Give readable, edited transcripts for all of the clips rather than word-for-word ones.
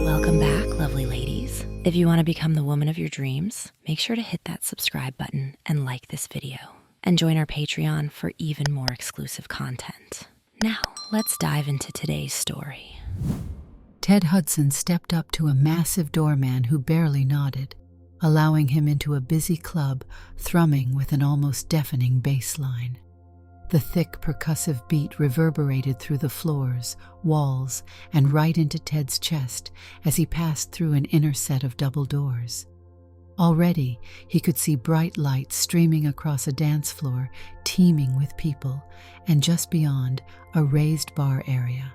Welcome back, lovely ladies. If you want to become the woman of your dreams, make sure to hit that subscribe button and like this video. And join our Patreon for even more exclusive content. Now, let's dive into today's story. Ted Hudson stepped up to a massive doorman who barely nodded, allowing him into a busy club thrumming with an almost deafening bass line. The thick, percussive beat reverberated through the floors, walls, and right into Ted's chest as he passed through an inner set of double doors. Already, he could see bright lights streaming across a dance floor teeming with people, and just beyond, a raised bar area.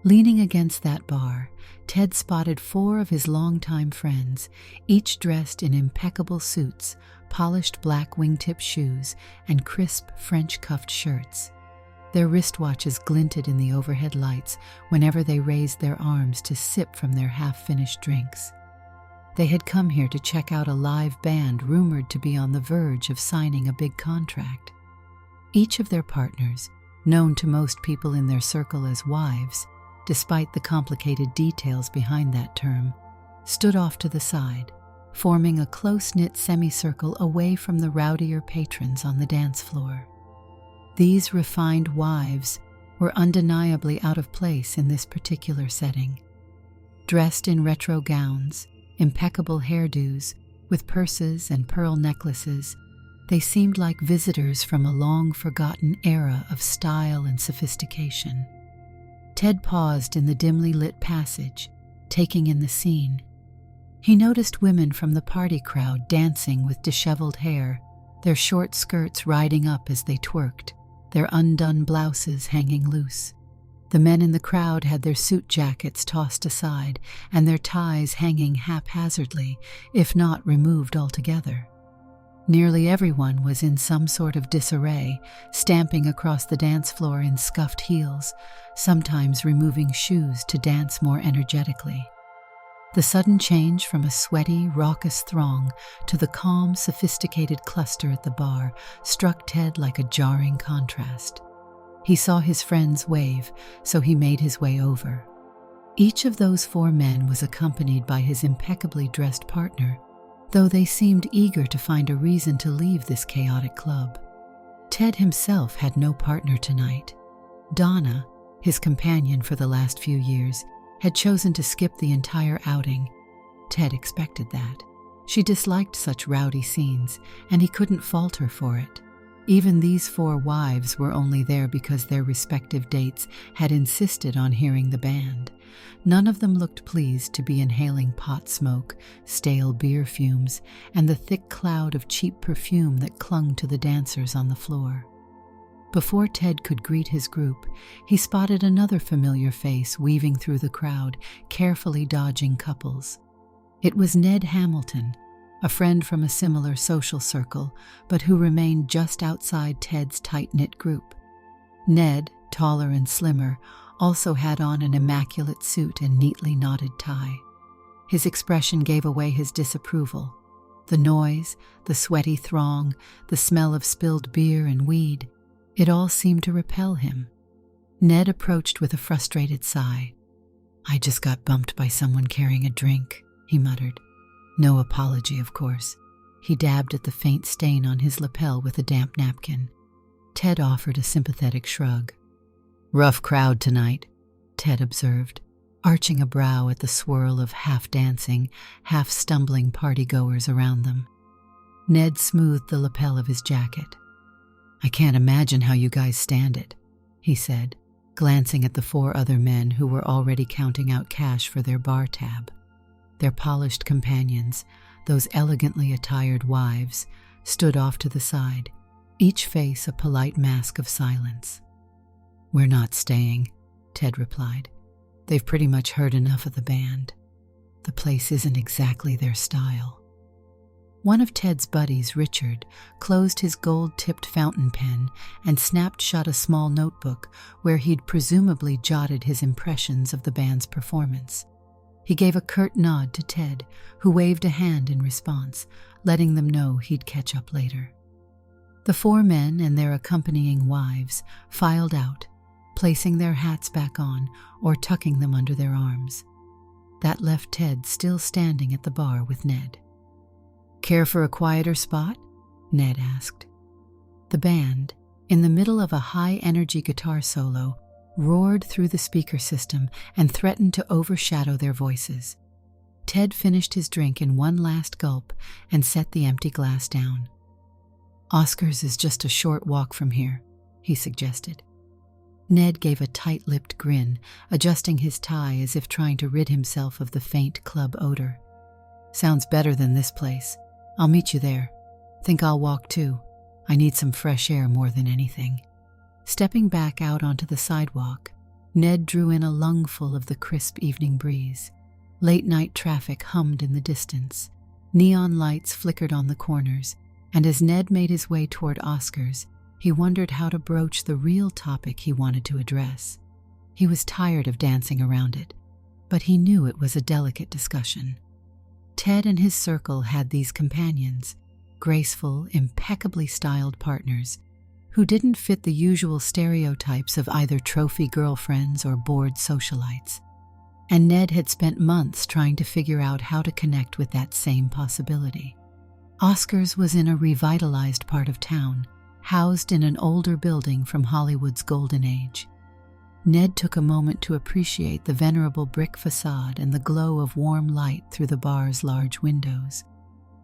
Leaning against that bar, Ted spotted 4 of his longtime friends, each dressed in impeccable suits, polished black wingtip shoes, and crisp French-cuffed shirts. Their wristwatches glinted in the overhead lights whenever they raised their arms to sip from their half-finished drinks. They had come here to check out a live band rumored to be on the verge of signing a big contract. Each of their partners, known to most people in their circle as wives, despite the complicated details behind that term, stood off to the side, forming a close-knit semicircle away from the rowdier patrons on the dance floor. These refined wives were undeniably out of place in this particular setting. Dressed in retro gowns, impeccable hairdos, with purses and pearl necklaces, they seemed like visitors from a long-forgotten era of style and sophistication. Ted paused in the dimly lit passage, taking in the scene. He noticed women from the party crowd dancing with disheveled hair, their short skirts riding up as they twerked, their undone blouses hanging loose. The men in the crowd had their suit jackets tossed aside and their ties hanging haphazardly, if not removed altogether. Nearly everyone was in some sort of disarray, stamping across the dance floor in scuffed heels, sometimes removing shoes to dance more energetically. The sudden change from a sweaty, raucous throng to the calm, sophisticated cluster at the bar struck Ted like a jarring contrast. He saw his friends wave, so he made his way over. Each of those 4 men was accompanied by his impeccably dressed partner, though they seemed eager to find a reason to leave this chaotic club. Ted himself had no partner tonight. Donna, his companion for the last few years, had chosen to skip the entire outing. Ted expected that. She disliked such rowdy scenes, and he couldn't fault her for it. Even these 4 wives were only there because their respective dates had insisted on hearing the band. None of them looked pleased to be inhaling pot smoke, stale beer fumes, and the thick cloud of cheap perfume that clung to the dancers on the floor. Before Ted could greet his group, he spotted another familiar face weaving through the crowd, carefully dodging couples. It was Ned Hamilton, a friend from a similar social circle, but who remained just outside Ted's tight-knit group. Ned, taller and slimmer, also had on an immaculate suit and neatly knotted tie. His expression gave away his disapproval. The noise, the sweaty throng, the smell of spilled beer and weed, it all seemed to repel him. Ned approached with a frustrated sigh. "I just got bumped by someone carrying a drink," he muttered. No apology, of course. He dabbed at the faint stain on his lapel with a damp napkin. Ted offered a sympathetic shrug. "Rough crowd tonight," Ted observed, arching a brow at the swirl of half-dancing, half-stumbling partygoers around them. Ned smoothed the lapel of his jacket. "I can't imagine how you guys stand it," he said, glancing at the 4 other men who were already counting out cash for their bar tab. Their polished companions, those elegantly attired wives, stood off to the side, each face a polite mask of silence. "We're not staying," Ted replied. "They've pretty much heard enough of the band. The place isn't exactly their style." One of Ted's buddies, Richard, closed his gold-tipped fountain pen and snapped shut a small notebook where he'd presumably jotted his impressions of the band's performance. He gave a curt nod to Ted, who waved a hand in response, letting them know he'd catch up later. The four men and their accompanying wives filed out, placing their hats back on or tucking them under their arms. That left Ted still standing at the bar with Ned. "Care for a quieter spot?" Ned asked. The band, in the middle of a high-energy guitar solo, roared through the speaker system and threatened to overshadow their voices. Ted finished his drink in one last gulp and set the empty glass down. "Oscar's is just a short walk from here," he suggested. Ned gave a tight-lipped grin, adjusting his tie as if trying to rid himself of the faint club odor. "Sounds better than this place. I'll meet you there. Think I'll walk too. I need some fresh air more than anything." Stepping back out onto the sidewalk, Ned drew in a lungful of the crisp evening breeze. Late-night traffic hummed in the distance. Neon lights flickered on the corners, and as Ned made his way toward Oscar's, he wondered how to broach the real topic he wanted to address. He was tired of dancing around it, but he knew it was a delicate discussion. Ted and his circle had these companions, graceful, impeccably styled partners, who didn't fit the usual stereotypes of either trophy girlfriends or bored socialites. And Ned had spent months trying to figure out how to connect with that same possibility. Oscar's was in a revitalized part of town, housed in an older building from Hollywood's golden age. Ned took a moment to appreciate the venerable brick facade and the glow of warm light through the bar's large windows.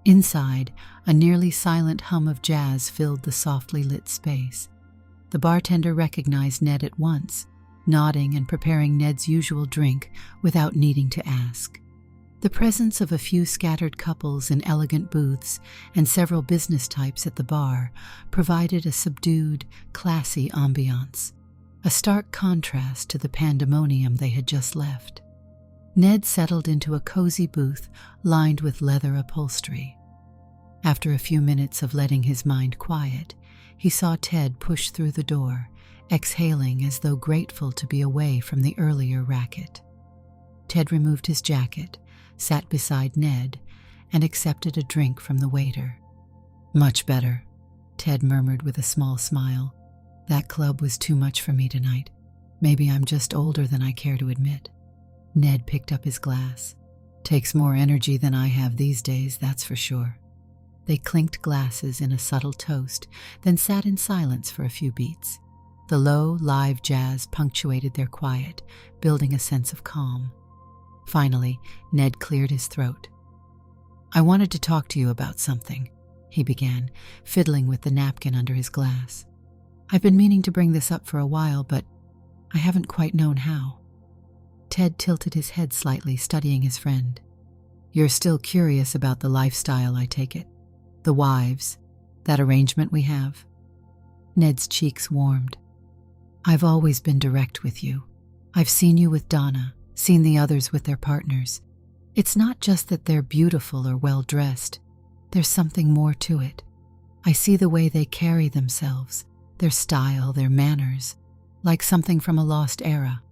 Inside, a nearly silent hum of jazz filled the softly lit space. The bartender recognized Ned at once, nodding and preparing Ned's usual drink without needing to ask. The presence of a few scattered couples in elegant booths and several business types at the bar provided a subdued, classy ambiance, a stark contrast to the pandemonium they had just left. Ned settled into a cozy booth lined with leather upholstery. After a few minutes of letting his mind quiet, he saw Ted push through the door, exhaling as though grateful to be away from the earlier racket. Ted removed his jacket, sat beside Ned, and accepted a drink from the waiter. "Much better," Ted murmured with a small smile. "That club was too much for me tonight. Maybe I'm just older than I care to admit." Ned picked up his glass. "Takes more energy than I have these days, that's for sure." They clinked glasses in a subtle toast, then sat in silence for a few beats. The low, live jazz punctuated their quiet, building a sense of calm. Finally, Ned cleared his throat. "I wanted to talk to you about something," he began, fiddling with the napkin under his glass. "I've been meaning to bring this up for a while, but I haven't quite known how." Ted tilted his head slightly, studying his friend. "You're still curious about the lifestyle, I take it? The wives, that arrangement we have?" Ned's cheeks warmed. "I've always been direct with you. I've seen you with Donna, seen the others with their partners. It's not just that they're beautiful or well-dressed. There's something more to it. I see the way they carry themselves, their style, their manners, like something from a lost era."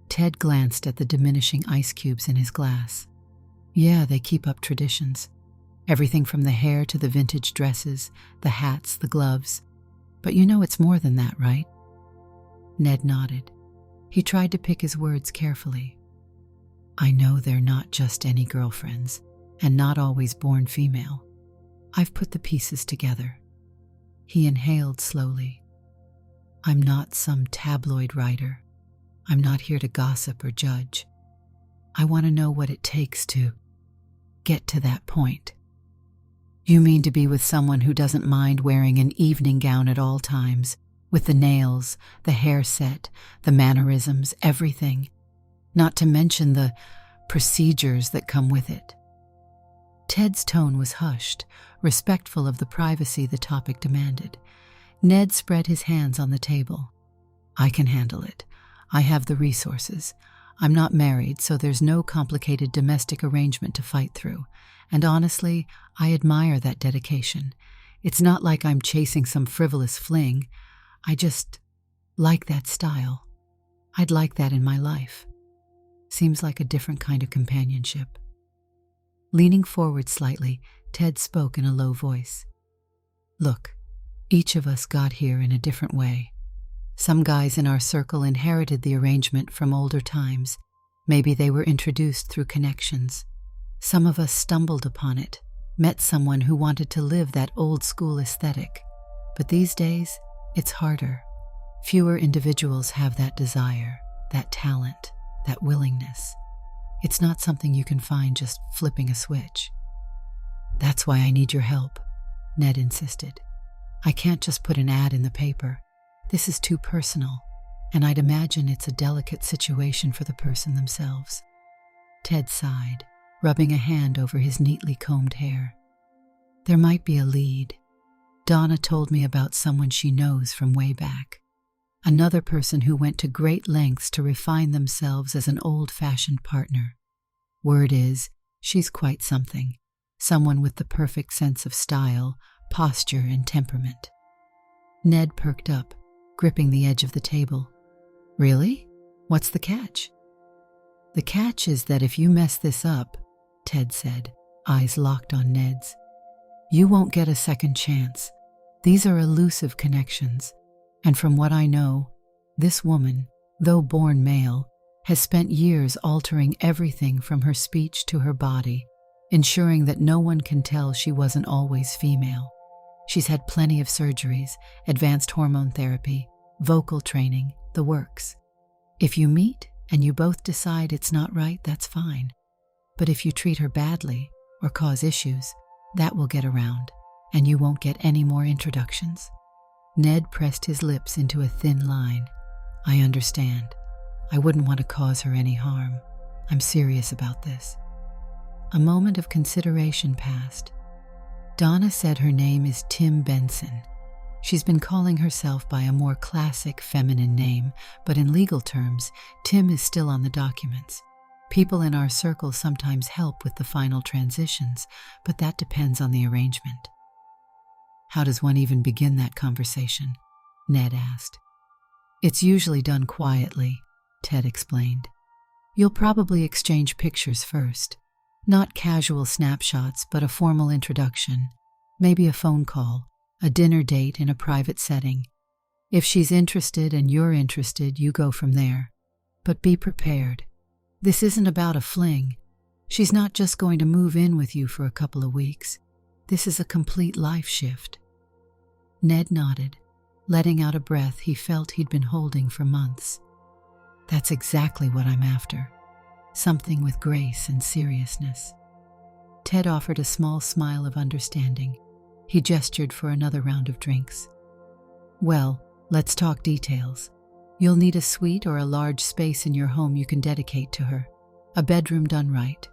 Ted glanced at the diminishing ice cubes in his glass. "Yeah, they keep up traditions. Everything from the hair to the vintage dresses, the hats, the gloves. But you know it's more than that, right?" Ned nodded. He tried to pick his words carefully. "I know they're not just any girlfriends, and not always born female. I've put the pieces together." He inhaled slowly. "I'm not some tabloid writer. I'm not here to gossip or judge. I want to know what it takes to get to that point." "You mean to be with someone who doesn't mind wearing an evening gown at all times, with the nails, the hair set, the mannerisms, everything, not to mention the procedures that come with it." Ted's tone was hushed, respectful of the privacy the topic demanded. Ned spread his hands on the table. "I can handle it. I have the resources. I'm not married, so there's no complicated domestic arrangement to fight through. And honestly, I admire that dedication. It's not like I'm chasing some frivolous fling. I just like that style. I'd like that in my life. Seems like a different kind of companionship." Leaning forward slightly, Ted spoke in a low voice. "Look, Each of us got here in a different way. Some guys in our circle inherited the arrangement from older times. Maybe they were introduced through connections. Some of us stumbled upon it, met someone who wanted to live that old-school aesthetic. But these days, it's harder. Fewer individuals have that desire, that talent, that willingness. It's not something you can find just flipping a switch. That's why I need your help, Ned insisted. I can't just put an ad in the paper. This is too personal, and I'd imagine it's a delicate situation for the person themselves. Ted sighed, rubbing a hand over his neatly combed hair. There might be a lead. Donna told me about someone she knows from way back. Another person who went to great lengths to refine themselves as an old-fashioned partner. Word is, she's quite something. Someone with the perfect sense of style, posture, and temperament. Ned perked up, gripping the edge of the table. Really? What's the catch? The catch is that if you mess this up, Ted said, eyes locked on Ned's, you won't get a second chance. These are elusive connections, and from what I know, this woman, though born male, has spent years altering everything from her speech to her body, ensuring that no one can tell she wasn't always female. She's had plenty of surgeries, advanced hormone therapy, vocal training, the works. If you meet and you both decide it's not right, that's fine. But if you treat her badly or cause issues, that will get around, and you won't get any more introductions. Ned pressed his lips into a thin line. I understand. I wouldn't want to cause her any harm. I'm serious about this. A moment of consideration passed. Donna said her name is Tim Benson. She's been calling herself by a more classic feminine name, but in legal terms, Tim is still on the documents. People in our circle sometimes help with the final transitions, but that depends on the arrangement. How does one even begin that conversation? Ned asked. It's usually done quietly, Ted explained. You'll probably exchange pictures first. Not casual snapshots, but a formal introduction. Maybe a phone call, a dinner date in a private setting. If she's interested and you're interested, you go from there. But be prepared. This isn't about a fling. She's not just going to move in with you for a couple of weeks. This is a complete life shift. Ned nodded, letting out a breath he felt he'd been holding for months. That's exactly what I'm after. Something with grace and seriousness. Ted offered a small smile of understanding. He gestured for another round of drinks. Well, let's talk details. You'll need a suite or a large space in your home you can dedicate to her. A bedroom done right.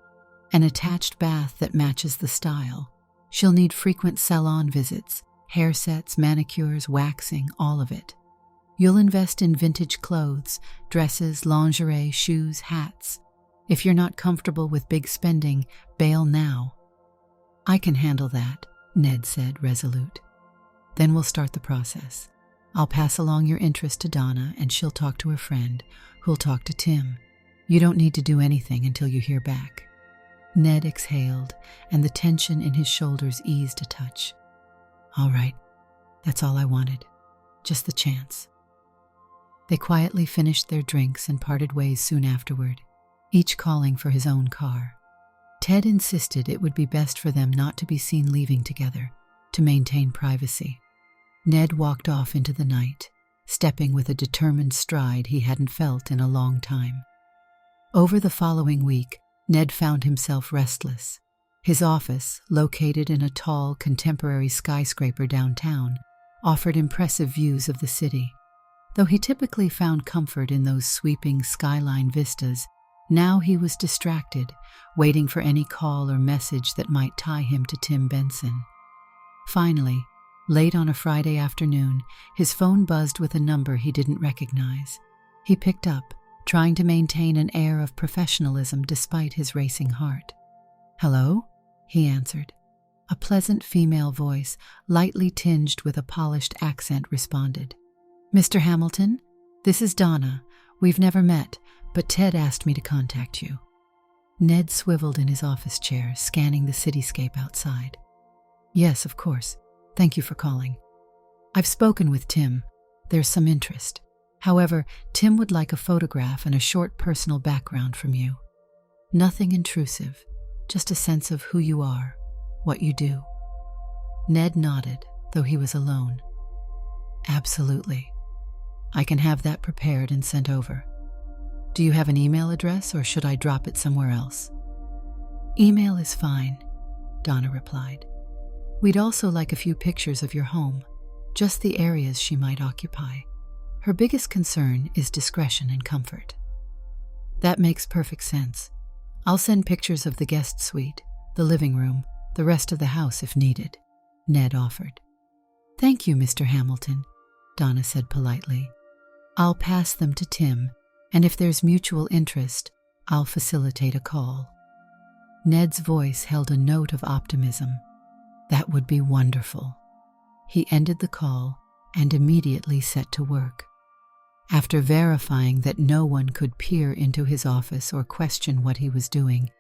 An attached bath that matches the style. She'll need frequent salon visits, hair sets, manicures, waxing, all of it. You'll invest in vintage clothes, dresses, lingerie, shoes, hats. If you're not comfortable with big spending, bail now. I can handle that, Ned said, resolute. Then we'll start the process. I'll pass along your interest to Donna, and she'll talk to a friend, who'll talk to Tim. You don't need to do anything until you hear back. Ned exhaled, and the tension in his shoulders eased a touch. All right, that's all I wanted. Just the chance. They quietly finished their drinks and parted ways soon afterward, each calling for his own car. Ted insisted it would be best for them not to be seen leaving together, to maintain privacy. Ned walked off into the night, stepping with a determined stride he hadn't felt in a long time. Over the following week, Ned found himself restless. His office, located in a tall, contemporary skyscraper downtown, offered impressive views of the city. Though he typically found comfort in those sweeping skyline vistas, now he was distracted, waiting for any call or message that might tie him to Tim Benson. Finally, late on a Friday afternoon, his phone buzzed with a number he didn't recognize. He picked up, trying to maintain an air of professionalism despite his racing heart. "Hello?" he answered. A pleasant female voice, lightly tinged with a polished accent, responded. "Mr. Hamilton, this is Donna. We've never met, but Ted asked me to contact you." Ned swiveled in his office chair, scanning the cityscape outside. "Yes, of course. Thank you for calling." I've spoken with Tim. There's some interest. However, Tim would like a photograph and a short personal background from you. Nothing intrusive, just a sense of who you are, what you do. Ned nodded, though he was alone. Absolutely. I can have that prepared and sent over. Do you have an email address, or should I drop it somewhere else? Email is fine, Donna replied. We'd also like a few pictures of your home, just the areas she might occupy. Her biggest concern is discretion and comfort. That makes perfect sense. I'll send pictures of the guest suite, the living room, the rest of the house if needed, Ned offered. Thank you, Mr. Hamilton, Donna said politely. I'll pass them to Tim, and if there's mutual interest, I'll facilitate a call. Ned's voice held a note of optimism. That would be wonderful. He ended the call and immediately set to work. After verifying that no one could peer into his office or question what he was doing,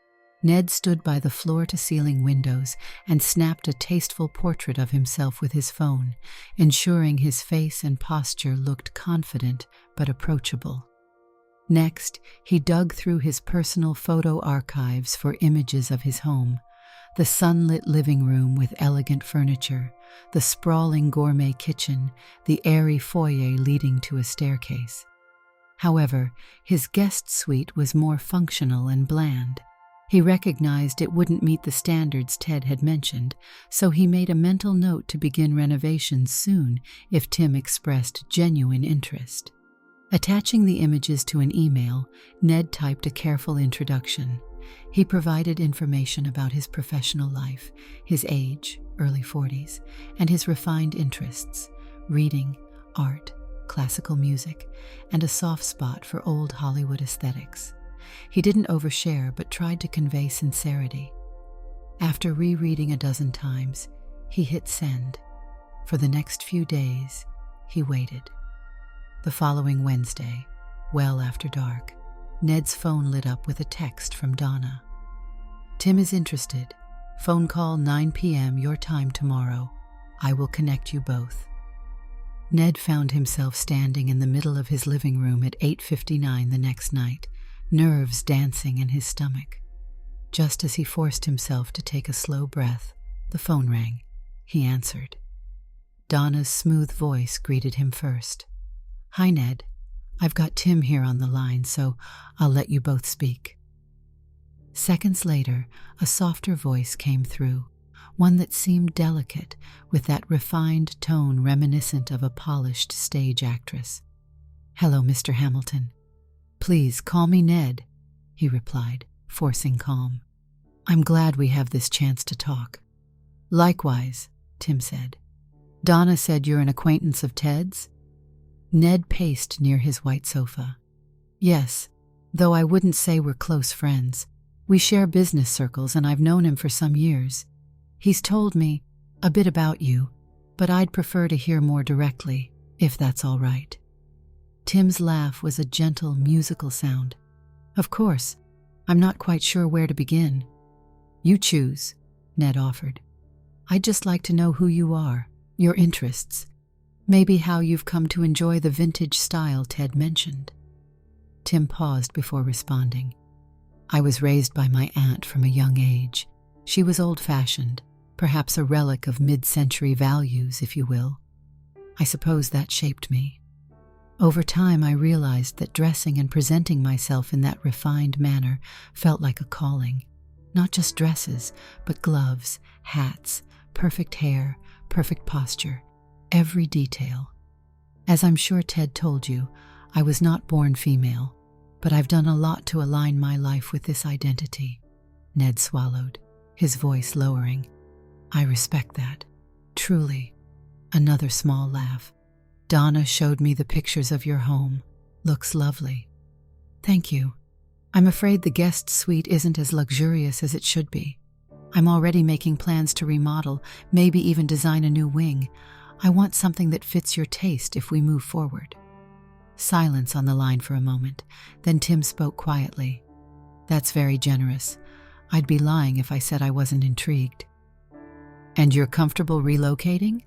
Ned stood by the floor-to-ceiling windows and snapped a tasteful portrait of himself with his phone, ensuring his face and posture looked confident but approachable. Next, he dug through his personal photo archives for images of his home, the sunlit living room with elegant furniture, the sprawling gourmet kitchen, the airy foyer leading to a staircase. However, his guest suite was more functional and bland. He recognized it wouldn't meet the standards Ted had mentioned, so he made a mental note to begin renovations soon if Tim expressed genuine interest. Attaching the images to an email, Ned typed a careful introduction. He provided information about his professional life, his age, early 40s, and his refined interests, reading, art, classical music, and a soft spot for old Hollywood aesthetics. He didn't overshare but tried to convey sincerity. After rereading a dozen times, he hit send. For the next few days, he waited. The following Wednesday, well after dark, Ned's phone lit up with a text from Donna. Tim is interested. Phone call 9 p.m. your time tomorrow. I will connect you both. Ned found himself standing in the middle of his living room at 8:59 the next night, nerves dancing in his stomach. Just as he forced himself to take a slow breath, the phone rang. He answered. Donna's smooth voice greeted him first. Hi, Ned. I've got Tim here on the line, so I'll let you both speak. Seconds later, a softer voice came through, one that seemed delicate, with that refined tone reminiscent of a polished stage actress. Hello, Mr. Hamilton. Please call me Ned, he replied, forcing calm. I'm glad we have this chance to talk. Likewise, Tim said. Donna said you're an acquaintance of Ted's? Ned paced near his white sofa. Yes, though I wouldn't say we're close friends. We share business circles and I've known him for some years. He's told me a bit about you, but I'd prefer to hear more directly, if that's all right. Tim's laugh was a gentle, musical sound. Of course, I'm not quite sure where to begin. You choose, Ned offered. I'd just like to know who you are, your interests, maybe how you've come to enjoy the vintage style Ted mentioned. Tim paused before responding. I was raised by my aunt from a young age. She was old-fashioned, perhaps a relic of mid-century values, if you will. I suppose that shaped me. Over time, I realized that dressing and presenting myself in that refined manner felt like a calling. Not just dresses, but gloves, hats, perfect hair, perfect posture, every detail. As I'm sure Ted told you, I was not born female, but I've done a lot to align my life with this identity. Ned swallowed, his voice lowering. I respect that. Truly. Another small laugh. Donna showed me the pictures of your home. Looks lovely. Thank you. I'm afraid the guest suite isn't as luxurious as it should be. I'm already making plans to remodel, maybe even design a new wing. I want something that fits your taste if we move forward. Silence on the line for a moment. Then Tim spoke quietly. That's very generous. I'd be lying if I said I wasn't intrigued. And you're comfortable relocating?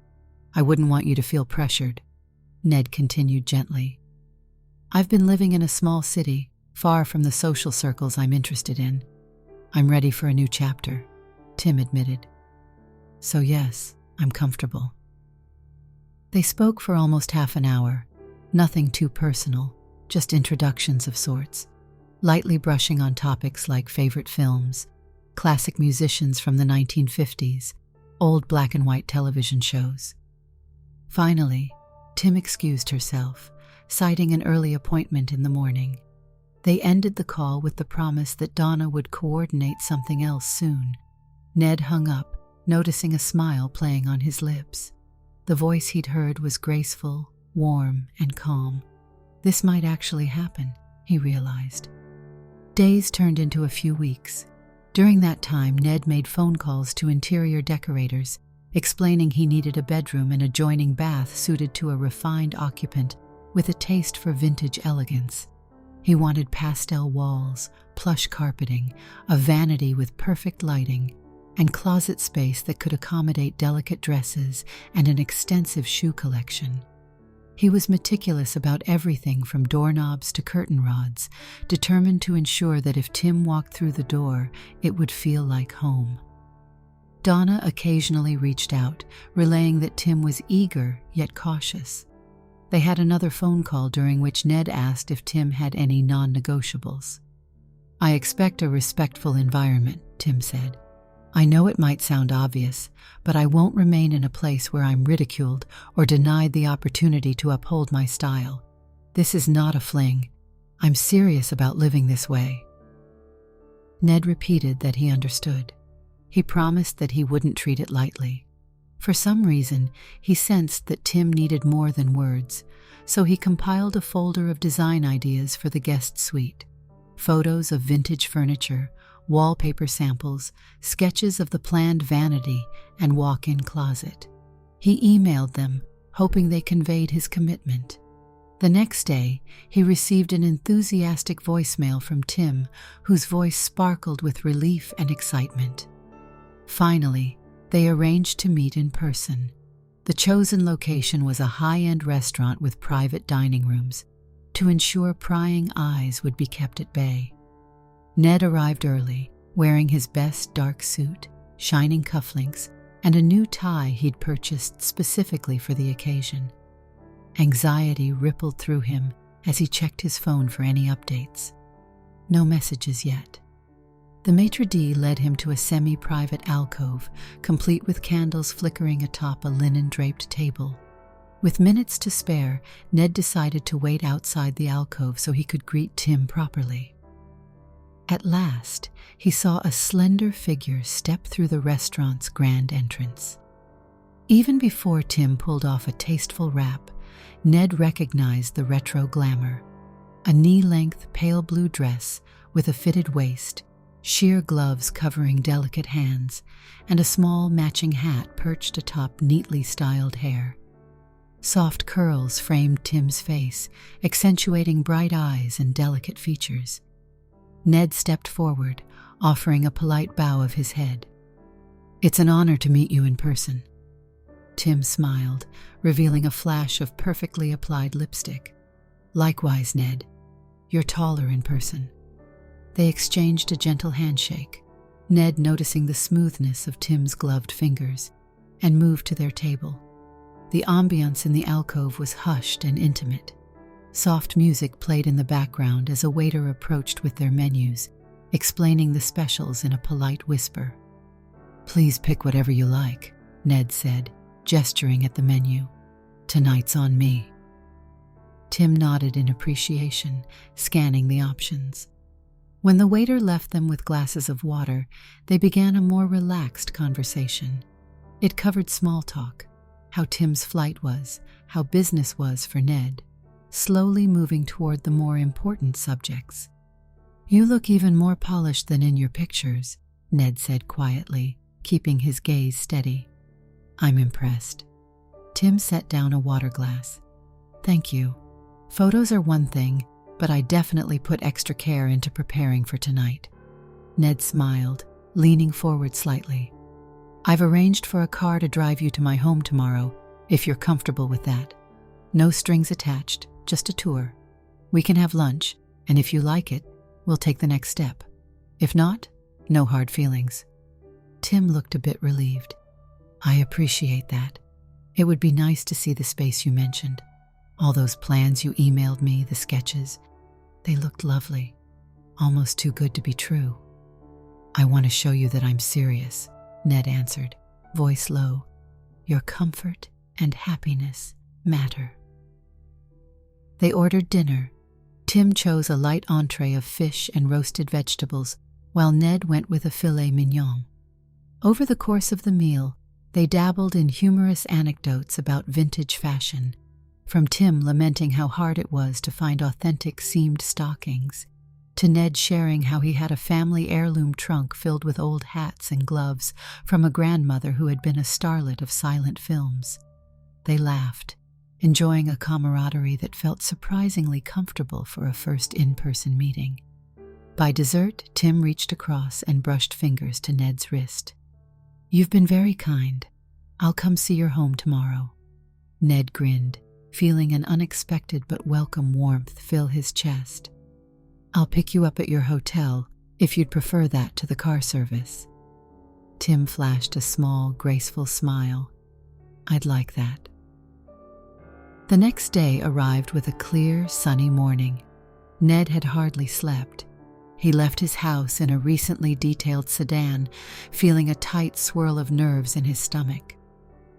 I wouldn't want you to feel pressured," Ned continued gently. "I've been living in a small city, far from the social circles I'm interested in. I'm ready for a new chapter," Tim admitted. "So yes, I'm comfortable." They spoke for almost half an hour, nothing too personal, just introductions of sorts, lightly brushing on topics like favorite films, classic musicians from the 1950s, old black and white television shows. Finally, Tim excused herself, citing an early appointment in the morning. They ended the call with the promise that Donna would coordinate something else soon. Ned hung up, noticing a smile playing on his lips. The voice he'd heard was graceful, warm, and calm. This might actually happen, he realized. Days turned into a few weeks. During that time, Ned made phone calls to interior decorators, explaining he needed a bedroom and adjoining bath suited to a refined occupant with a taste for vintage elegance. He wanted pastel walls, plush carpeting, a vanity with perfect lighting, and closet space that could accommodate delicate dresses and an extensive shoe collection. He was meticulous about everything from doorknobs to curtain rods, determined to ensure that if Tim walked through the door, it would feel like home. Donna occasionally reached out, relaying that Tim was eager yet cautious. They had another phone call during which Ned asked if Tim had any non-negotiables. "I expect a respectful environment," Tim said. "I know it might sound obvious, but I won't remain in a place where I'm ridiculed or denied the opportunity to uphold my style. This is not a fling. I'm serious about living this way." Ned repeated that he understood. He promised that he wouldn't treat it lightly. For some reason, he sensed that Tim needed more than words, so he compiled a folder of design ideas for the guest suite. Photos of vintage furniture, wallpaper samples, sketches of the planned vanity and walk-in closet. He emailed them, hoping they conveyed his commitment. The next day, he received an enthusiastic voicemail from Tim, whose voice sparkled with relief and excitement. Finally, they arranged to meet in person. The chosen location was a high-end restaurant with private dining rooms, to ensure prying eyes would be kept at bay. Ned arrived early, wearing his best dark suit, shining cufflinks, and a new tie he'd purchased specifically for the occasion. Anxiety rippled through him as he checked his phone for any updates. No messages yet. The maitre d' led him to a semi-private alcove, complete with candles flickering atop a linen-draped table. With minutes to spare, Ned decided to wait outside the alcove so he could greet Tim properly. At last, he saw a slender figure step through the restaurant's grand entrance. Even before Tim pulled off a tasteful wrap, Ned recognized the retro glamour. A knee-length pale blue dress with a fitted waist, sheer gloves covering delicate hands, and a small matching hat perched atop neatly styled hair. Soft curls framed Tim's face, accentuating bright eyes and delicate features. Ned stepped forward, offering a polite bow of his head. "It's an honor to meet you in person." Tim smiled, revealing a flash of perfectly applied lipstick. "Likewise, Ned. You're taller in person." They exchanged a gentle handshake, Ned noticing the smoothness of Tim's gloved fingers, and moved to their table. The ambience in the alcove was hushed and intimate. Soft music played in the background as a waiter approached with their menus, explaining the specials in a polite whisper. "Please pick whatever you like," Ned said, gesturing at the menu. "Tonight's on me." Tim nodded in appreciation, scanning the options. When the waiter left them with glasses of water, they began a more relaxed conversation. It covered small talk, how Tim's flight was, how business was for Ned, slowly moving toward the more important subjects. "You look even more polished than in your pictures," Ned said quietly, keeping his gaze steady. "I'm impressed." Tim set down a water glass. "Thank you. Photos are one thing, but I definitely put extra care into preparing for tonight." Ned smiled, leaning forward slightly. "I've arranged for a car to drive you to my home tomorrow. if you're comfortable with that. No strings attached, just a tour. We can have lunch, and if you like it, we'll take the next step. If not, no hard feelings." Tim looked a bit relieved. "I appreciate that. It would be nice to see the space you mentioned. All those plans you emailed me, the sketches, they looked lovely. Almost too good to be true." "I want to show you that I'm serious," Ned answered, voice low. "Your comfort and happiness matter." They ordered dinner. Tim chose a light entree of fish and roasted vegetables, while Ned went with a filet mignon. Over the course of the meal, they dabbled in humorous anecdotes about vintage fashion, from Tim lamenting how hard it was to find authentic seamed stockings, to Ned sharing how he had a family heirloom trunk filled with old hats and gloves from a grandmother who had been a starlet of silent films. They laughed, enjoying a camaraderie that felt surprisingly comfortable for a first in-person meeting. By dessert, Tim reached across and brushed fingers to Ned's wrist. "You've been very kind. I'll come see your home tomorrow." Ned grinned, feeling an unexpected but welcome warmth fill his chest. "I'll pick you up at your hotel, if you'd prefer that to the car service." Tim flashed a small, graceful smile. "I'd like that." The next day arrived with a clear, sunny morning. Ned had hardly slept. He left his house in a recently detailed sedan, feeling a tight swirl of nerves in his stomach.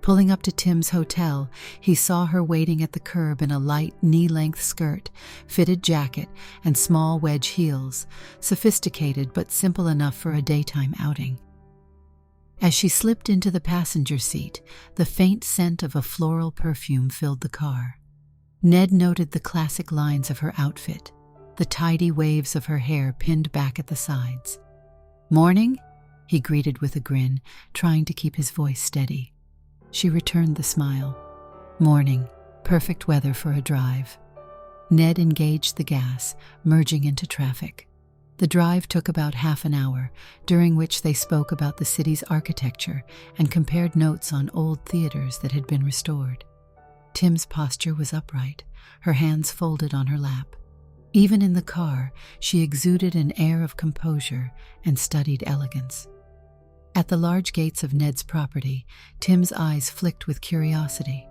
Pulling up to Tim's hotel, he saw her waiting at the curb in a light, knee-length skirt, fitted jacket, and small wedge heels, sophisticated but simple enough for a daytime outing. As she slipped into the passenger seat, the faint scent of a floral perfume filled the car. Ned noted the classic lines of her outfit, the tidy waves of her hair pinned back at the sides. "Morning?" he greeted with a grin, trying to keep his voice steady. She returned the smile. "Morning. Perfect weather for a drive." Ned engaged the gas, merging into traffic. The drive took about half an hour, during which they spoke about the city's architecture and compared notes on old theaters that had been restored. Tim's posture was upright, her hands folded on her lap. Even in the car, she exuded an air of composure and studied elegance. At the large gates of Ned's property, Tim's eyes flicked with curiosity.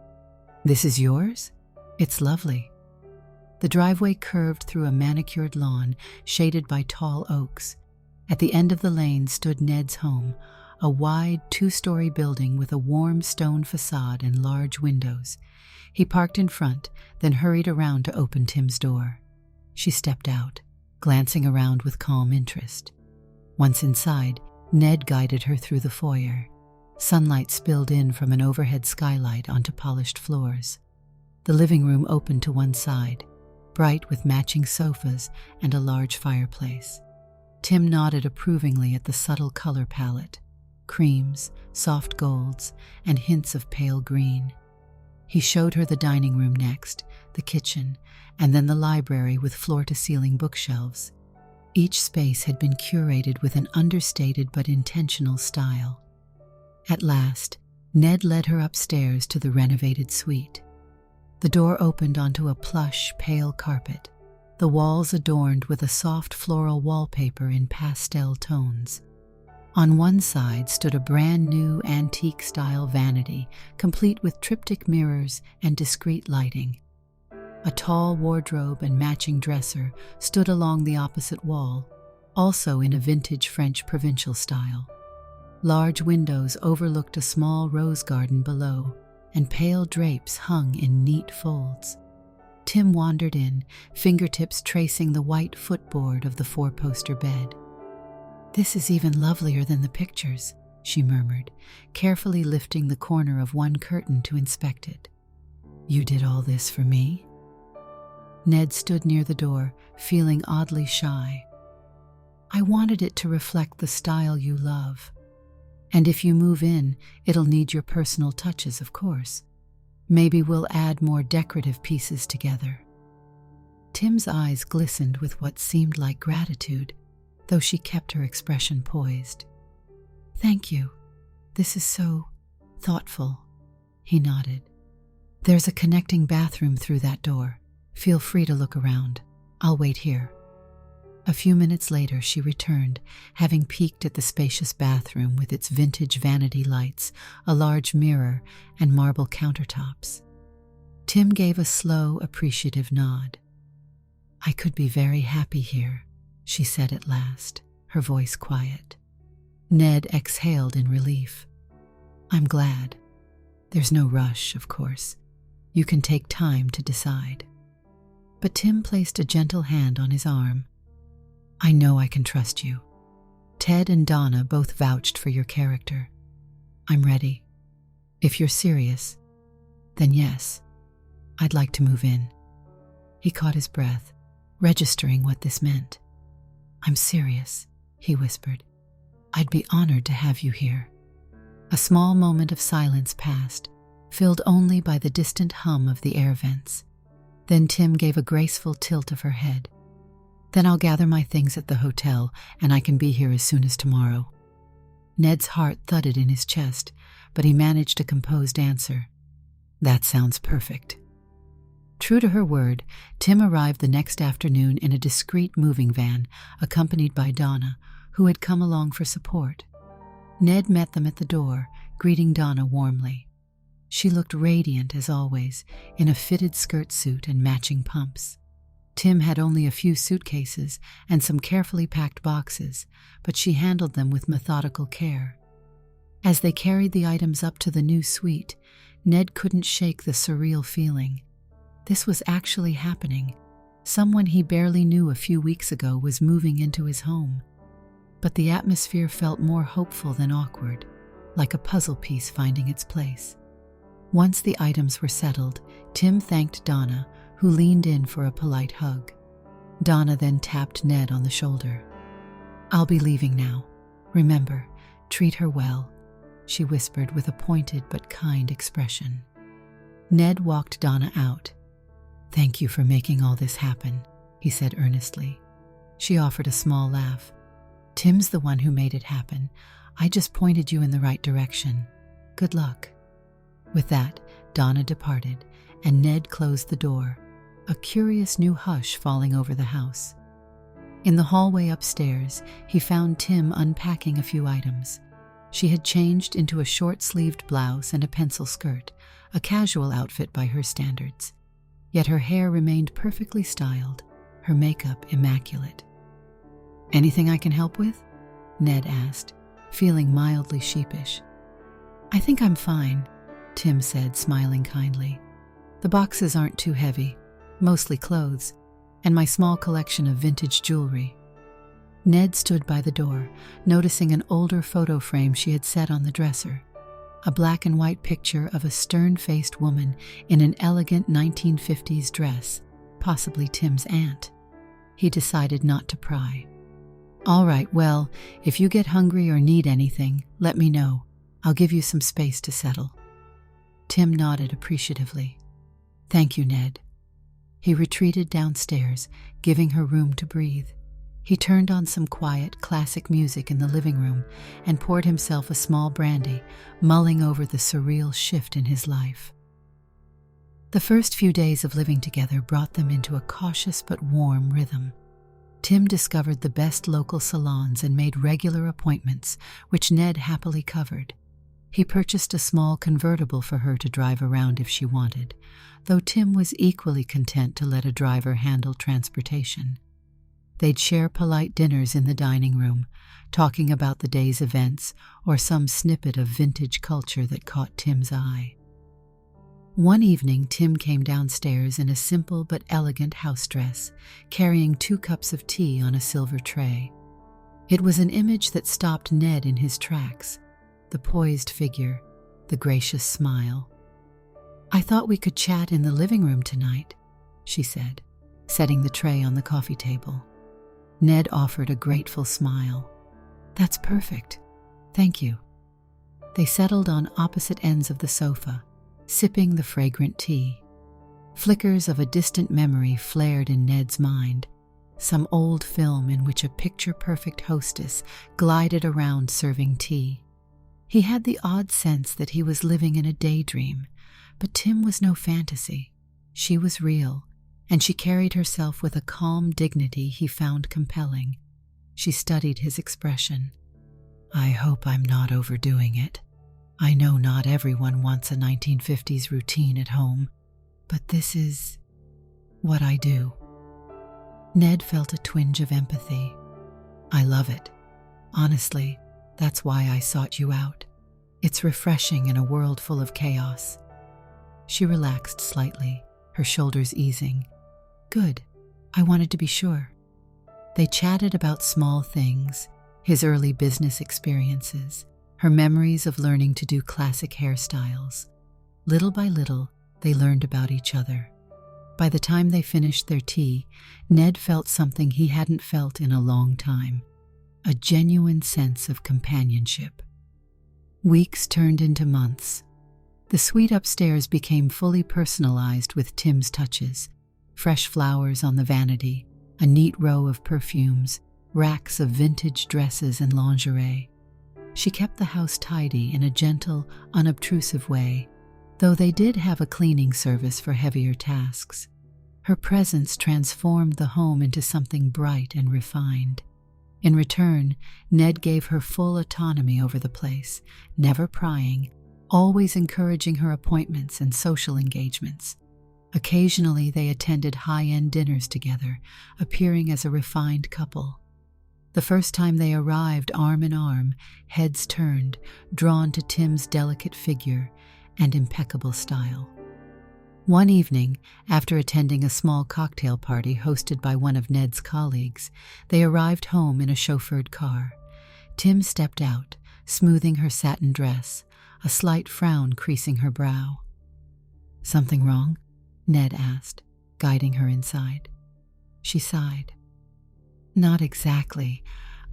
"This is yours? It's lovely." The driveway curved through a manicured lawn shaded by tall oaks. At the end of the lane stood Ned's home, a wide, two-story building with a warm stone facade and large windows. He parked in front, then hurried around to open Tim's door. She stepped out, glancing around with calm interest. Once inside, Ned guided her through the foyer. Sunlight spilled in from an overhead skylight onto polished floors. The living room opened to one side, bright with matching sofas and a large fireplace. Tim nodded approvingly at the subtle color palette: creams, soft golds, and hints of pale green. He showed her the dining room next, the kitchen, and then the library with floor-to-ceiling bookshelves. Each space had been curated with an understated but intentional style. At last, Ned led her upstairs to the renovated suite. The door opened onto a plush, pale carpet, the walls adorned with a soft floral wallpaper in pastel tones. On one side stood a brand-new antique-style vanity, complete with triptych mirrors and discreet lighting. A tall wardrobe and matching dresser stood along the opposite wall, also in a vintage French provincial style. Large windows overlooked a small rose garden below, and pale drapes hung in neat folds. Tim wandered in, fingertips tracing the white footboard of the four-poster bed. "This is even lovelier than the pictures," she murmured, carefully lifting the corner of one curtain to inspect it. "You did all this for me?" Ned stood near the door, feeling oddly shy. "I wanted it to reflect the style you love. And if you move in, it'll need your personal touches, of course. Maybe we'll add more decorative pieces together." Tim's eyes glistened with what seemed like gratitude, though she kept her expression poised. "Thank you. This is so thoughtful." He nodded. There's a connecting bathroom through that door. Feel free to look around. I'll wait here." A few minutes later, she returned, having peeked at the spacious bathroom with its vintage vanity lights, a large mirror, and marble countertops. Tim gave a slow, appreciative nod. "I could be very happy here," she said at last, her voice quiet. Ned exhaled in relief. "I'm glad. There's no rush, of course. You can take time to decide." But Tim placed a gentle hand on his arm. "I know I can trust you. Ted and Donna both vouched for your character. I'm ready. If you're serious, then yes, I'd like to move in." He caught his breath, registering what this meant. "I'm serious," he whispered. "I'd be honored to have you here." A small moment of silence passed, filled only by the distant hum of the air vents. Then Tim gave a graceful tilt of her head. "Then I'll gather my things at the hotel, and I can be here as soon as tomorrow." Ned's heart thudded in his chest, but he managed a composed answer. "That sounds perfect." True to her word, Tim arrived the next afternoon in a discreet moving van, accompanied by Donna, who had come along for support. Ned met them at the door, greeting Donna warmly. She looked radiant as always, in a fitted skirt suit and matching pumps. Tim had only a few suitcases and some carefully packed boxes, but she handled them with methodical care. As they carried the items up to the new suite, Ned couldn't shake the surreal feeling. This was actually happening. Someone he barely knew a few weeks ago was moving into his home. But the atmosphere felt more hopeful than awkward, like a puzzle piece finding its place. Once the items were settled, Tim thanked Donna, who leaned in for a polite hug. Donna then tapped Ned on the shoulder. "I'll be leaving now. Remember, treat her well," she whispered with a pointed but kind expression. Ned walked Donna out. "Thank you for making all this happen," he said earnestly. She offered a small laugh. "Tim's the one who made it happen. I just pointed you in the right direction. Good luck." With that, Donna departed, and Ned closed the door, a curious new hush falling over the house. In the hallway upstairs, he found Tim unpacking a few items. She had changed into a short-sleeved blouse and a pencil skirt, a casual outfit by her standards. Yet her hair remained perfectly styled, her makeup immaculate. "Anything I can help with?" Ned asked, feeling mildly sheepish. "I think I'm fine," Tim said, smiling kindly. "The boxes aren't too heavy, mostly clothes, and my small collection of vintage jewelry." Ned stood by the door, noticing an older photo frame she had set on the dresser, a black and white picture of a stern-faced woman in an elegant 1950s dress, possibly Tim's aunt. He decided not to pry. "All right, well, if you get hungry or need anything, let me know. I'll give you some space to settle." Tim nodded appreciatively. "Thank you, Ned." He retreated downstairs, giving her room to breathe. He turned on some quiet, classic music in the living room and poured himself a small brandy, mulling over the surreal shift in his life. The first few days of living together brought them into a cautious but warm rhythm. Tim discovered the best local salons and made regular appointments, which Ned happily covered. He purchased a small convertible for her to drive around if she wanted, though Tim was equally content to let a driver handle transportation. They'd share polite dinners in the dining room, talking about the day's events or some snippet of vintage culture that caught Tim's eye. One evening, Tim came downstairs in a simple but elegant house dress, carrying 2 cups of tea on a silver tray. It was an image that stopped Ned in his tracks. The poised figure, the gracious smile. "I thought we could chat in the living room tonight," she said, setting the tray on the coffee table. Ned offered a grateful smile. "That's perfect. Thank you." They settled on opposite ends of the sofa, sipping the fragrant tea. Flickers of a distant memory flared in Ned's mind, some old film in which a picture-perfect hostess glided around serving tea. He had the odd sense that he was living in a daydream, But Tim was no fantasy. She was real, and she carried herself with a calm dignity he found compelling. She studied his expression. "I hope I'm not overdoing it. I know not everyone wants a 1950s routine at home, but this is what I do." Ned felt a twinge of empathy. "I love it. Honestly, that's why I sought you out. It's refreshing in a world full of chaos." She relaxed slightly, her shoulders easing. "Good. I wanted to be sure." They chatted about small things, his early business experiences, her memories of learning to do classic hairstyles. Little by little, they learned about each other. By the time they finished their tea, Ned felt something he hadn't felt in a long time, a genuine sense of companionship. Weeks turned into months. The suite upstairs became fully personalized with Tim's touches: fresh flowers on the vanity, a neat row of perfumes, racks of vintage dresses and lingerie. She kept the house tidy in a gentle, unobtrusive way, though they did have a cleaning service for heavier tasks. Her presence transformed the home into something bright and refined. In return, Ned gave her full autonomy over the place, never prying, always encouraging her appointments and social engagements. Occasionally, they attended high-end dinners together, appearing as a refined couple. The first time they arrived arm in arm, heads turned, drawn to Tim's delicate figure and impeccable style. One evening, after attending a small cocktail party hosted by one of Ned's colleagues, they arrived home in a chauffeured car. Tim stepped out, smoothing her satin dress, a slight frown creasing her brow. "Something wrong?" Ned asked, guiding her inside. She sighed. "Not exactly.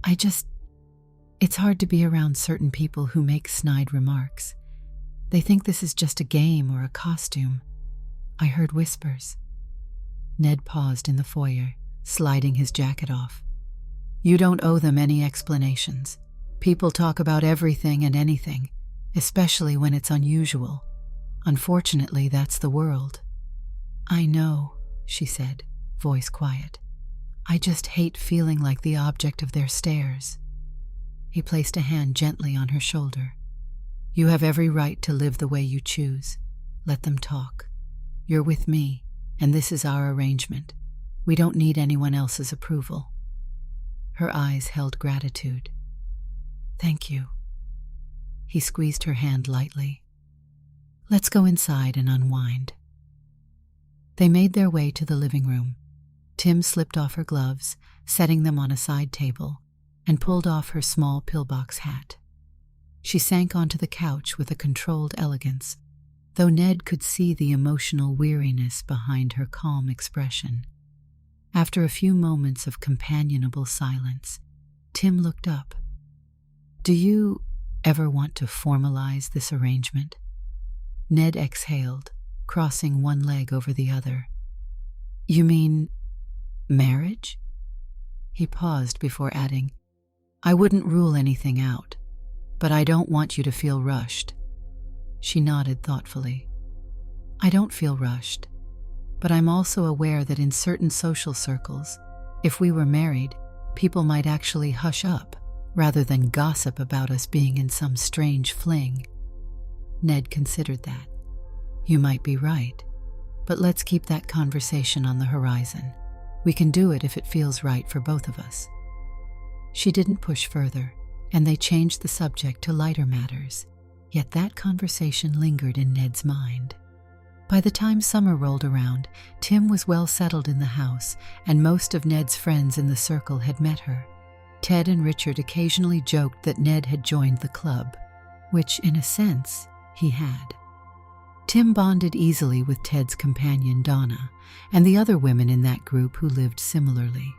It's hard to be around certain people who make snide remarks. They think this is just a game or a costume. I heard whispers." Ned paused in the foyer, sliding his jacket off. "You don't owe them any explanations. People talk about everything and anything, especially when it's unusual. Unfortunately, that's the world." "I know," she said, voice quiet. "I just hate feeling like the object of their stares." He placed a hand gently on her shoulder. "You have every right to live the way you choose. Let them talk. You're with me, and this is our arrangement. We don't need anyone else's approval." Her eyes held gratitude. "Thank you." He squeezed her hand lightly. "Let's go inside and unwind." They made their way to the living room. Tim slipped off her gloves, setting them on a side table, and pulled off her small pillbox hat. She sank onto the couch with a controlled elegance, though Ned could see the emotional weariness behind her calm expression. After a few moments of companionable silence, Tim looked up. "Do you ever want to formalize this arrangement?" Ned exhaled, crossing one leg over the other. "You mean marriage?" He paused before adding, "I wouldn't rule anything out, but I don't want you to feel rushed." She nodded thoughtfully. "I don't feel rushed, but I'm also aware that in certain social circles, if we were married, people might actually hush up rather than gossip about us being in some strange fling." Ned considered that. "You might be right, but let's keep that conversation on the horizon. We can do it if it feels right for both of us." She didn't push further, and they changed the subject to lighter matters, yet that conversation lingered in Ned's mind. By the time summer rolled around, Tim was well settled in the house, and most of Ned's friends in the circle had met her. Ted and Richard occasionally joked that Ned had joined the club, which, in a sense, he had. Tim bonded easily with Ted's companion, Donna, and the other women in that group who lived similarly.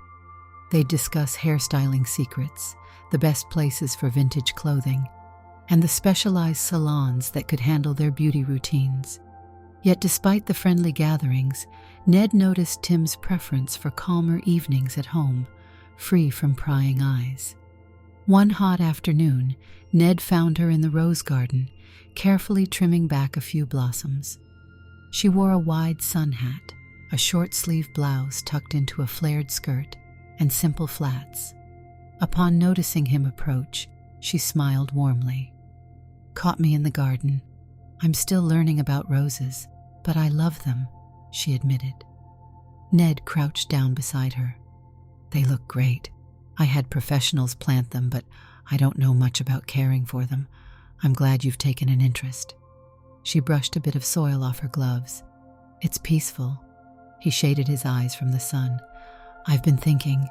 They'd discuss hairstyling secrets, the best places for vintage clothing, and the specialized salons that could handle their beauty routines. Yet despite the friendly gatherings, Ned noticed Tim's preference for calmer evenings at home, free from prying eyes. One hot afternoon, Ned found her in the rose garden, carefully trimming back a few blossoms. She wore a wide sun hat, a short-sleeve blouse tucked into a flared skirt, and simple flats. Upon noticing him approach, she smiled warmly. "Caught me in the garden. I'm still learning about roses, but I love them," she admitted. Ned crouched down beside her. "They look great. I had professionals plant them, but I don't know much about caring for them. I'm glad you've taken an interest." She brushed a bit of soil off her gloves. "It's peaceful." He shaded his eyes from the sun. "I've been thinking.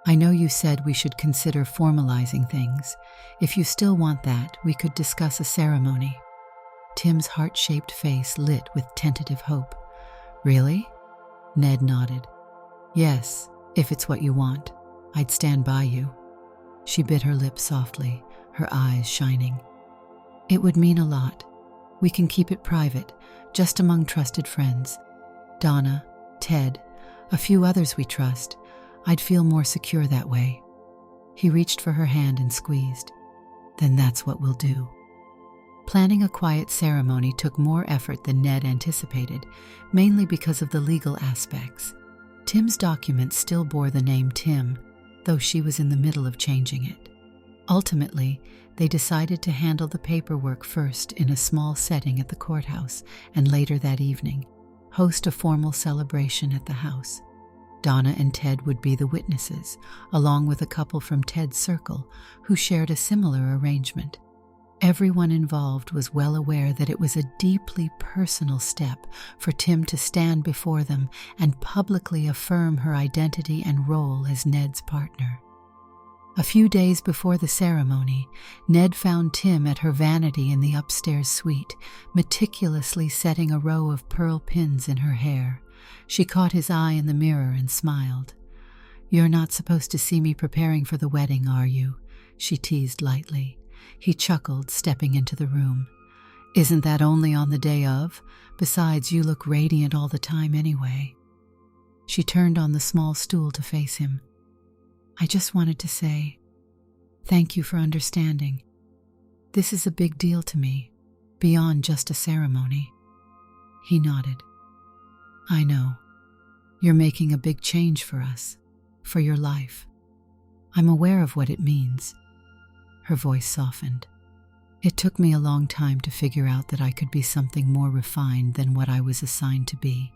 I know you said we should consider formalizing things. If you still want that, we could discuss a ceremony." Tim's heart-shaped face lit with tentative hope. "Really?" Ned nodded. "Yes, if it's what you want. I'd stand by you." She bit her lip softly, her eyes shining. "It would mean a lot. We can keep it private, just among trusted friends. Donna, Ted, a few others we trust. I'd feel more secure that way." He reached for her hand and squeezed. "Then that's what we'll do." Planning a quiet ceremony took more effort than Ned anticipated, mainly because of the legal aspects. Tim's documents still bore the name Tim, though she was in the middle of changing it. Ultimately, they decided to handle the paperwork first in a small setting at the courthouse, and later that evening, host a formal celebration at the house. Donna and Ted would be the witnesses, along with a couple from Ted's circle who shared a similar arrangement. Everyone involved was well aware that it was a deeply personal step for Tim to stand before them and publicly affirm her identity and role as Ned's partner. A few days before the ceremony, Ned found Tim at her vanity in the upstairs suite, meticulously setting a row of pearl pins in her hair. She caught his eye in the mirror and smiled. "You're not supposed to see me preparing for the wedding, are you?" she teased lightly. He chuckled, stepping into the room. "Isn't that only on the day of? Besides, you look radiant all the time anyway." She turned on the small stool to face him. "I just wanted to say, thank you for understanding. This is a big deal to me, beyond just a ceremony." He nodded. "I know. You're making a big change for us, for your life. I'm aware of what it means." Her voice softened. "It took me a long time to figure out that I could be something more refined than what I was assigned to be.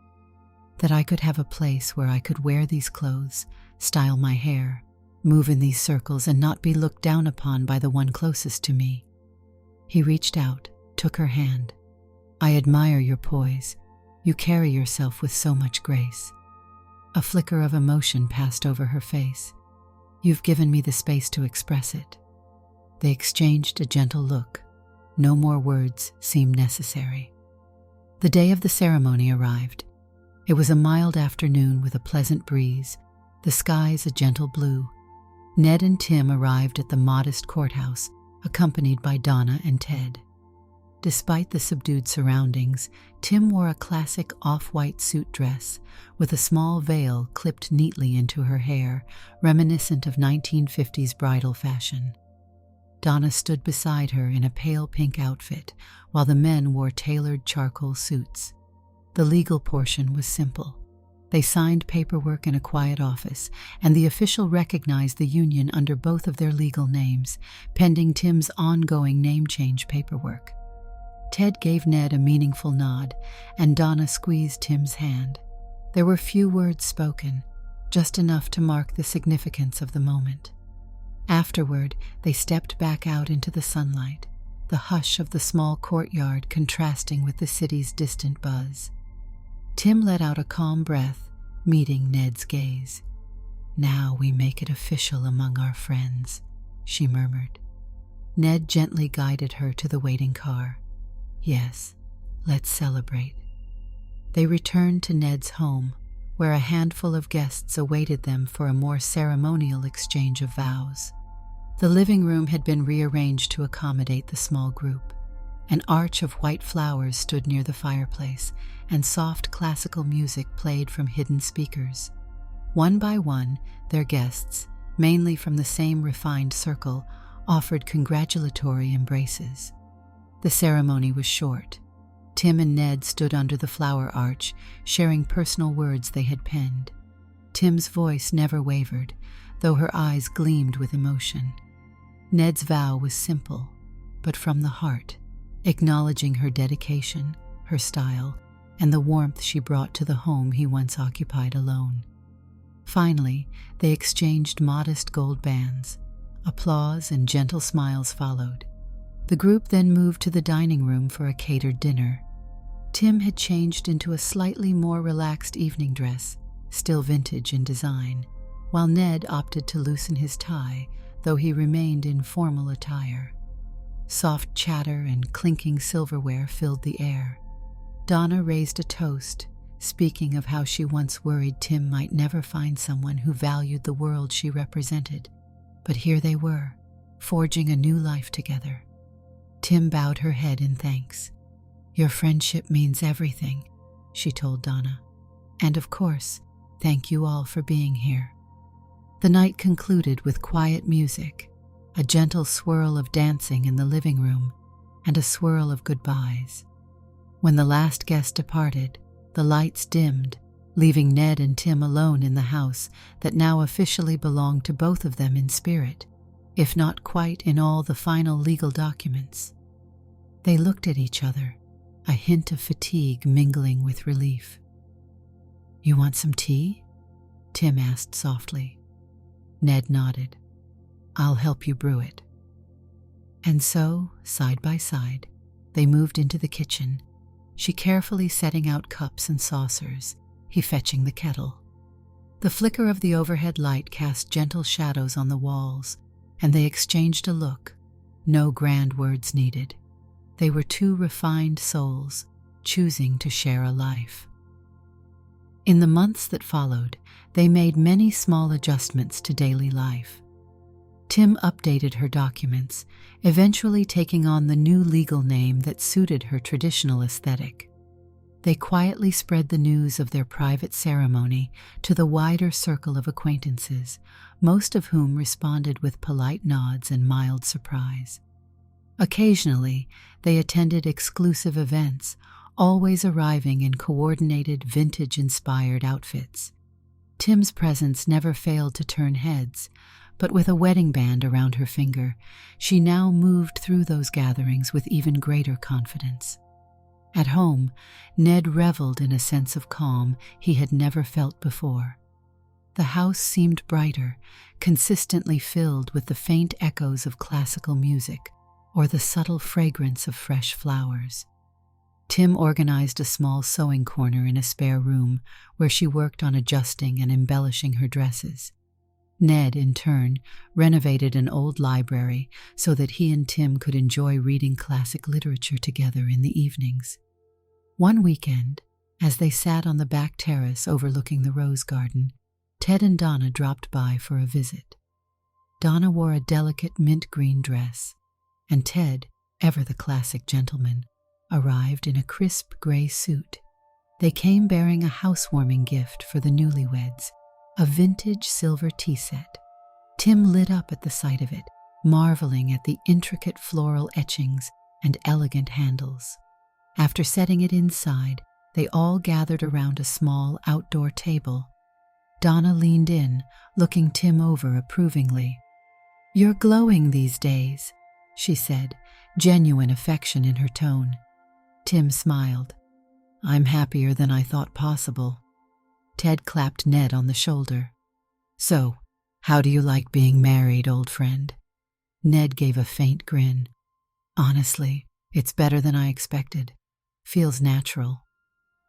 That I could have a place where I could wear these clothes, style my hair, move in these circles, and not be looked down upon by the one closest to me." He reached out, took her hand. "I admire your poise. You carry yourself with so much grace." A flicker of emotion passed over her face. "You've given me the space to express it." They exchanged a gentle look. No more words seemed necessary. The day of the ceremony arrived. It was a mild afternoon with a pleasant breeze, the skies a gentle blue. Ned and Tim arrived at the modest courthouse, accompanied by Donna and Ted. Despite the subdued surroundings, Tim wore a classic off-white suit dress, with a small veil clipped neatly into her hair, reminiscent of 1950s bridal fashion. Donna stood beside her in a pale pink outfit, while the men wore tailored charcoal suits. The legal portion was simple. They signed paperwork in a quiet office, and the official recognized the union under both of their legal names, pending Tim's ongoing name change paperwork. Ted gave Ned a meaningful nod, and Donna squeezed Tim's hand. There were few words spoken, just enough to mark the significance of the moment. Afterward, they stepped back out into the sunlight, the hush of the small courtyard contrasting with the city's distant buzz. Tim let out a calm breath, meeting Ned's gaze. "Now we make it official among our friends," she murmured. Ned gently guided her to the waiting car. "Yes, let's celebrate." They returned to Ned's home, where a handful of guests awaited them for a more ceremonial exchange of vows. The living room had been rearranged to accommodate the small group. An arch of white flowers stood near the fireplace, and soft classical music played from hidden speakers. One by one, their guests, mainly from the same refined circle, offered congratulatory embraces. The ceremony was short. Tim and Ned stood under the flower arch, sharing personal words they had penned. Tim's voice never wavered, though her eyes gleamed with emotion. Ned's vow was simple, but from the heart, acknowledging her dedication, her style, and the warmth she brought to the home he once occupied alone. Finally, they exchanged modest gold bands. Applause and gentle smiles followed. The group then moved to the dining room for a catered dinner. Tim had changed into a slightly more relaxed evening dress, still vintage in design, while Ned opted to loosen his tie, though he remained in formal attire. Soft chatter and clinking silverware filled the air. Donna raised a toast, speaking of how she once worried Tim might never find someone who valued the world she represented. But here they were, forging a new life together. Tim bowed her head in thanks. "Your friendship means everything," she told Donna. "And of course, thank you all for being here." The night concluded with quiet music, a gentle swirl of dancing in the living room, and a swirl of goodbyes. When the last guest departed, the lights dimmed, leaving Ned and Tim alone in the house that now officially belonged to both of them in spirit, if not quite in all the final legal documents. They looked at each other, a hint of fatigue mingling with relief. "You want some tea?" Tim asked softly. Ned nodded. "I'll help you brew it." And so, side by side, they moved into the kitchen, she carefully setting out cups and saucers, he fetching the kettle. The flicker of the overhead light cast gentle shadows on the walls, and they exchanged a look, no grand words needed. They were two refined souls, choosing to share a life. In the months that followed, they made many small adjustments to daily life. Tim updated her documents, eventually taking on the new legal name that suited her traditional aesthetic. They quietly spread the news of their private ceremony to the wider circle of acquaintances, most of whom responded with polite nods and mild surprise. Occasionally, they attended exclusive events, always arriving in coordinated vintage-inspired outfits. Tim's presence never failed to turn heads, but with a wedding band around her finger, she now moved through those gatherings with even greater confidence. At home, Ned reveled in a sense of calm he had never felt before. The house seemed brighter, consistently filled with the faint echoes of classical music or the subtle fragrance of fresh flowers. Tim organized a small sewing corner in a spare room where she worked on adjusting and embellishing her dresses. Ned, in turn, renovated an old library so that he and Tim could enjoy reading classic literature together in the evenings. One weekend, as they sat on the back terrace overlooking the rose garden, Ted and Donna dropped by for a visit. Donna wore a delicate mint green dress, and Ted, ever the classic gentleman, arrived in a crisp gray suit. They came bearing a housewarming gift for the newlyweds, a vintage silver tea set. Tim lit up at the sight of it, marveling at the intricate floral etchings and elegant handles. After setting it inside, they all gathered around a small outdoor table. Donna leaned in, looking Tim over approvingly. "You're glowing these days," she said, genuine affection in her tone. Tim smiled. "I'm happier than I thought possible." Ted clapped Ned on the shoulder. "So, how do you like being married, old friend?" Ned gave a faint grin. "Honestly, it's better than I expected. Feels natural."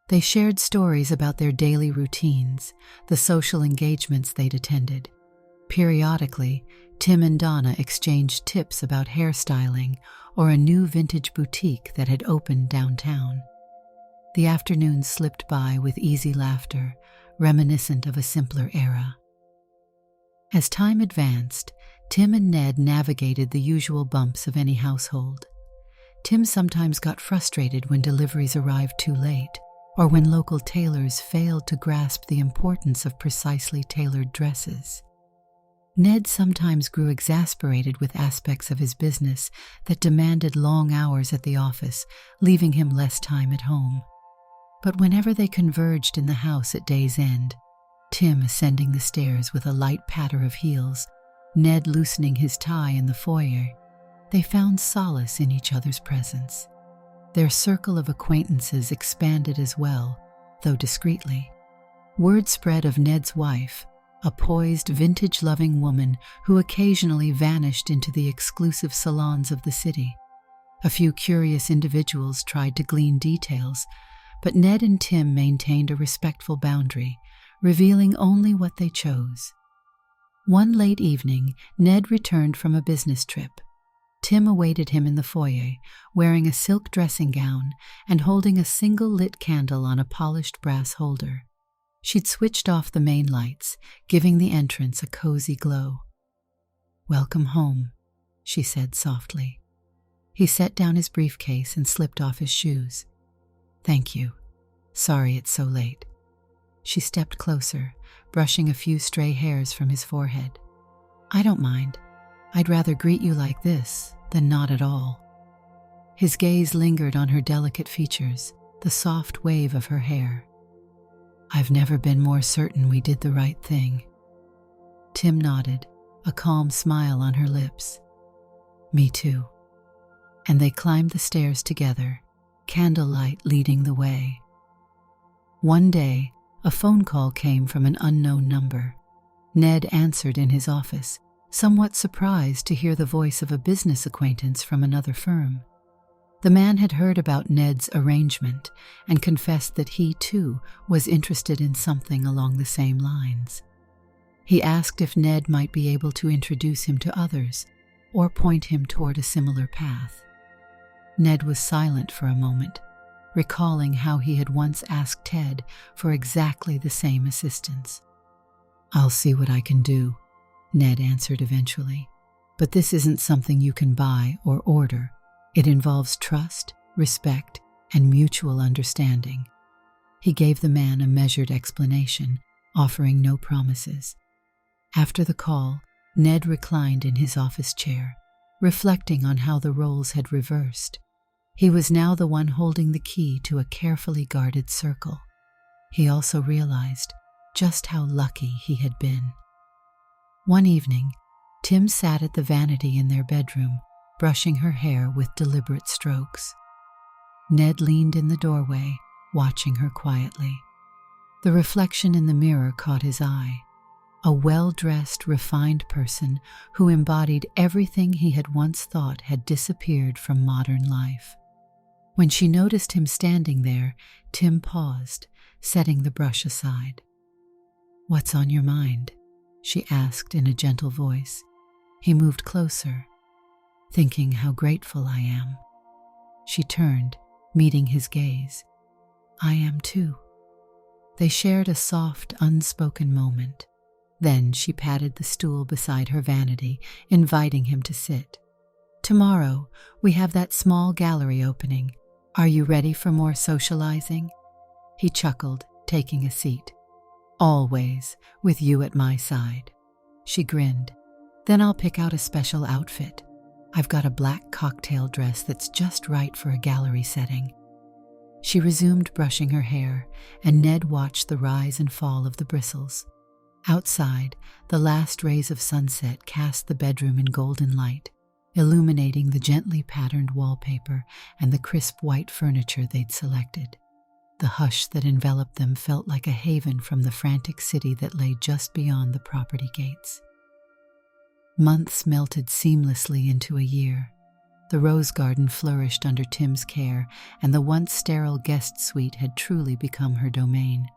They shared stories about their daily routines, the social engagements they'd attended. Periodically, Tim and Donna exchanged tips about hairstyling or a new vintage boutique that had opened downtown. The afternoon slipped by with easy laughter, reminiscent of a simpler era. As time advanced, Tim and Ned navigated the usual bumps of any household. Tim sometimes got frustrated when deliveries arrived too late, or when local tailors failed to grasp the importance of precisely tailored dresses. Ned sometimes grew exasperated with aspects of his business that demanded long hours at the office, leaving him less time at home. But whenever they converged in the house at day's end, Tim ascending the stairs with a light patter of heels, Ned loosening his tie in the foyer, they found solace in each other's presence. Their circle of acquaintances expanded as well, though discreetly. Word spread of Ned's wife, a poised, vintage-loving woman who occasionally vanished into the exclusive salons of the city. A few curious individuals tried to glean details, but Ned and Tim maintained a respectful boundary, revealing only what they chose. One late evening, Ned returned from a business trip. Tim awaited him in the foyer, wearing a silk dressing gown and holding a single lit candle on a polished brass holder. She'd switched off the main lights, giving the entrance a cozy glow. "Welcome home," she said softly. He set down his briefcase and slipped off his shoes. "Thank you. Sorry it's so late." She stepped closer, brushing a few stray hairs from his forehead. "I don't mind. I'd rather greet you like this than not at all." His gaze lingered on her delicate features, the soft wave of her hair. "I've never been more certain we did the right thing." Tim nodded, a calm smile on her lips. "Me too." And they climbed the stairs together, candlelight leading the way. One day, a phone call came from an unknown number. Ned answered in his office, somewhat surprised to hear the voice of a business acquaintance from another firm. The man had heard about Ned's arrangement and confessed that he, too, was interested in something along the same lines. He asked if Ned might be able to introduce him to others or point him toward a similar path. Ned was silent for a moment, recalling how he had once asked Ted for exactly the same assistance. "I'll see what I can do," Ned answered eventually. "But this isn't something you can buy or order. It involves trust, respect, and mutual understanding." He gave the man a measured explanation, offering no promises. After the call, Ned reclined in his office chair, reflecting on how the roles had reversed. He was now the one holding the key to a carefully guarded circle. He also realized just how lucky he had been. One evening, Tim sat at the vanity in their bedroom, brushing her hair with deliberate strokes. Ned leaned in the doorway, watching her quietly. The reflection in the mirror caught his eye. A well-dressed, refined person who embodied everything he had once thought had disappeared from modern life. When she noticed him standing there, Tim paused, setting the brush aside. "What's on your mind?" she asked in a gentle voice. He moved closer. "Thinking how grateful I am." She turned, meeting his gaze. "I am too." They shared a soft, unspoken moment. Then she patted the stool beside her vanity, inviting him to sit. "Tomorrow, we have that small gallery opening. Are you ready for more socializing?" He chuckled, taking a seat. "Always, with you at my side." She grinned. "Then I'll pick out a special outfit. I've got a black cocktail dress that's just right for a gallery setting." She resumed brushing her hair, and Ned watched the rise and fall of the bristles. Outside, the last rays of sunset cast the bedroom in golden light, illuminating the gently patterned wallpaper and the crisp white furniture they'd selected. The hush that enveloped them felt like a haven from the frantic city that lay just beyond the property gates. Months melted seamlessly into a year. The rose garden flourished under Tim's care, and the once sterile guest suite had truly become her domain.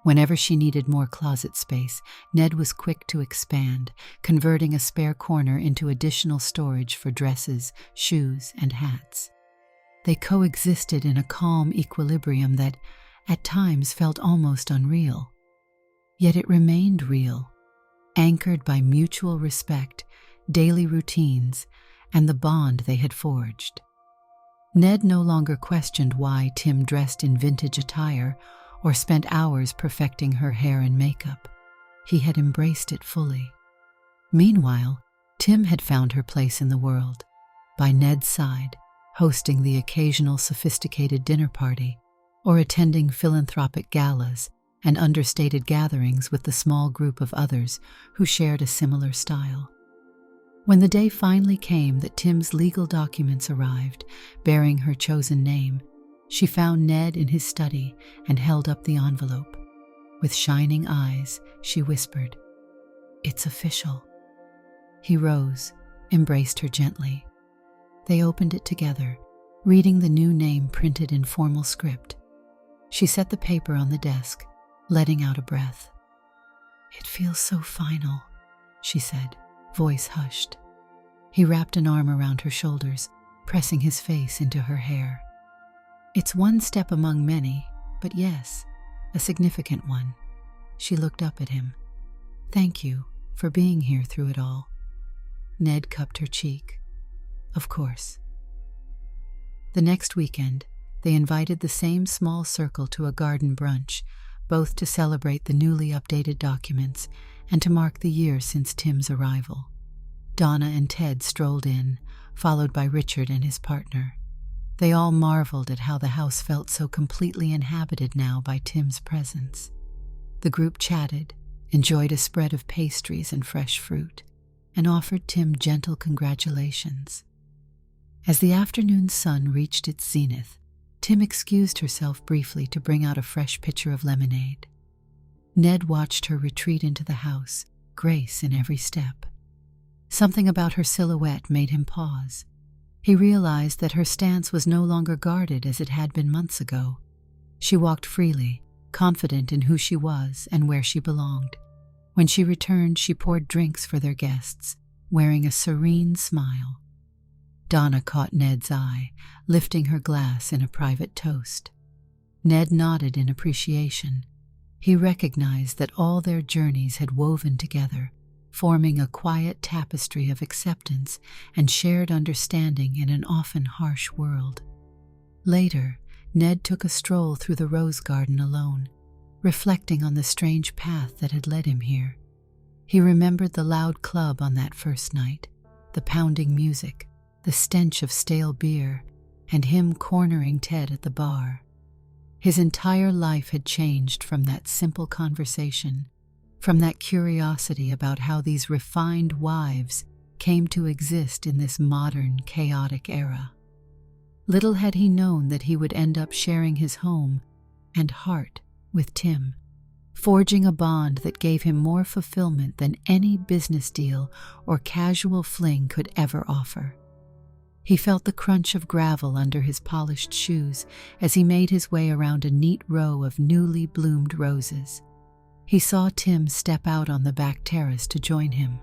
Whenever she needed more closet space, Ned was quick to expand, converting a spare corner into additional storage for dresses, shoes, and hats. They coexisted in a calm equilibrium that, at times, felt almost unreal. Yet it remained real, anchored by mutual respect, daily routines, and the bond they had forged. Ned no longer questioned why Tim dressed in vintage attire or spent hours perfecting her hair and makeup. He had embraced it fully. Meanwhile, Tim had found her place in the world, by Ned's side, hosting the occasional sophisticated dinner party or attending philanthropic galas and understated gatherings with the small group of others who shared a similar style. When the day finally came that Tim's legal documents arrived, bearing her chosen name, she found Ned in his study and held up the envelope. With shining eyes, she whispered, "It's official." He rose, embraced her gently. They opened it together, reading the new name printed in formal script. She set the paper on the desk, letting out a breath. "It feels so final," she said, voice hushed. He wrapped an arm around her shoulders, pressing his face into her hair. "It's one step among many, but yes, a significant one." She looked up at him. "Thank you for being here through it all." Ned cupped her cheek. "Of course." The next weekend, they invited the same small circle to a garden brunch, both to celebrate the newly updated documents and to mark the year since Tim's arrival. Donna and Ted strolled in, followed by Richard and his partner. They all marveled at how the house felt so completely inhabited now by Tim's presence. The group chatted, enjoyed a spread of pastries and fresh fruit, and offered Tim gentle congratulations. As the afternoon sun reached its zenith, Tim excused herself briefly to bring out a fresh pitcher of lemonade. Ned watched her retreat into the house, grace in every step. Something about her silhouette made him pause. He realized that her stance was no longer guarded as it had been months ago. She walked freely, confident in who she was and where she belonged. When she returned, she poured drinks for their guests, wearing a serene smile. Donna caught Ned's eye, lifting her glass in a private toast. Ned nodded in appreciation. He recognized that all their journeys had woven together, forming a quiet tapestry of acceptance and shared understanding in an often harsh world. Later, Ned took a stroll through the rose garden alone, reflecting on the strange path that had led him here. He remembered the loud club on that first night, the pounding music, the stench of stale beer, and him cornering Ted at the bar. His entire life had changed from that simple conversation, from that curiosity about how these refined wives came to exist in this modern, chaotic era. Little had he known that he would end up sharing his home and heart with Tim, forging a bond that gave him more fulfillment than any business deal or casual fling could ever offer. He felt the crunch of gravel under his polished shoes as he made his way around a neat row of newly bloomed roses. He saw Tim step out on the back terrace to join him.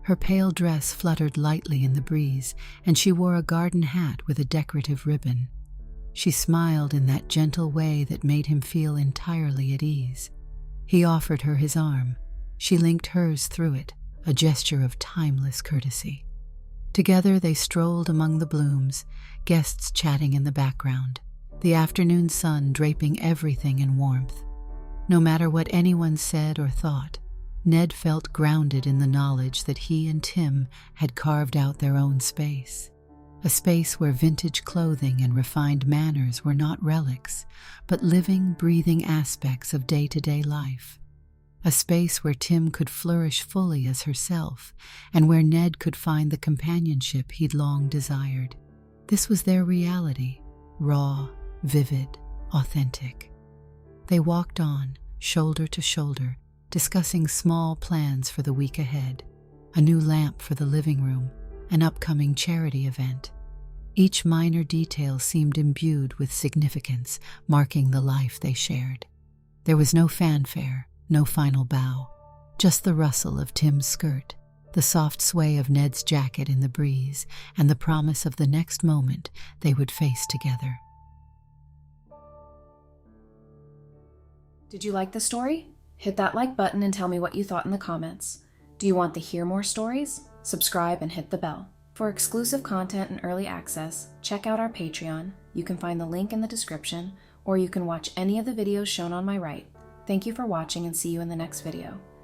Her pale dress fluttered lightly in the breeze, and she wore a garden hat with a decorative ribbon. She smiled in that gentle way that made him feel entirely at ease. He offered her his arm. She linked hers through it, a gesture of timeless courtesy. Together they strolled among the blooms, guests chatting in the background, the afternoon sun draping everything in warmth. No matter what anyone said or thought, Ned felt grounded in the knowledge that he and Tim had carved out their own space. A space where vintage clothing and refined manners were not relics, but living, breathing aspects of day-to-day life. A space where Tim could flourish fully as herself, and where Ned could find the companionship he'd long desired. This was their reality, raw, vivid, authentic. They walked on, shoulder to shoulder, discussing small plans for the week ahead, a new lamp for the living room, an upcoming charity event. Each minor detail seemed imbued with significance, marking the life they shared. There was no fanfare, no final bow, just the rustle of Tim's skirt, the soft sway of Ned's jacket in the breeze, and the promise of the next moment they would face together. Did you like the story? Hit that like button and tell me what you thought in the comments. Do you want to hear more stories? Subscribe and hit the bell. For exclusive content and early access, check out our Patreon. You can find the link in the description, or you can watch any of the videos shown on my right. Thank you for watching and see you in the next video.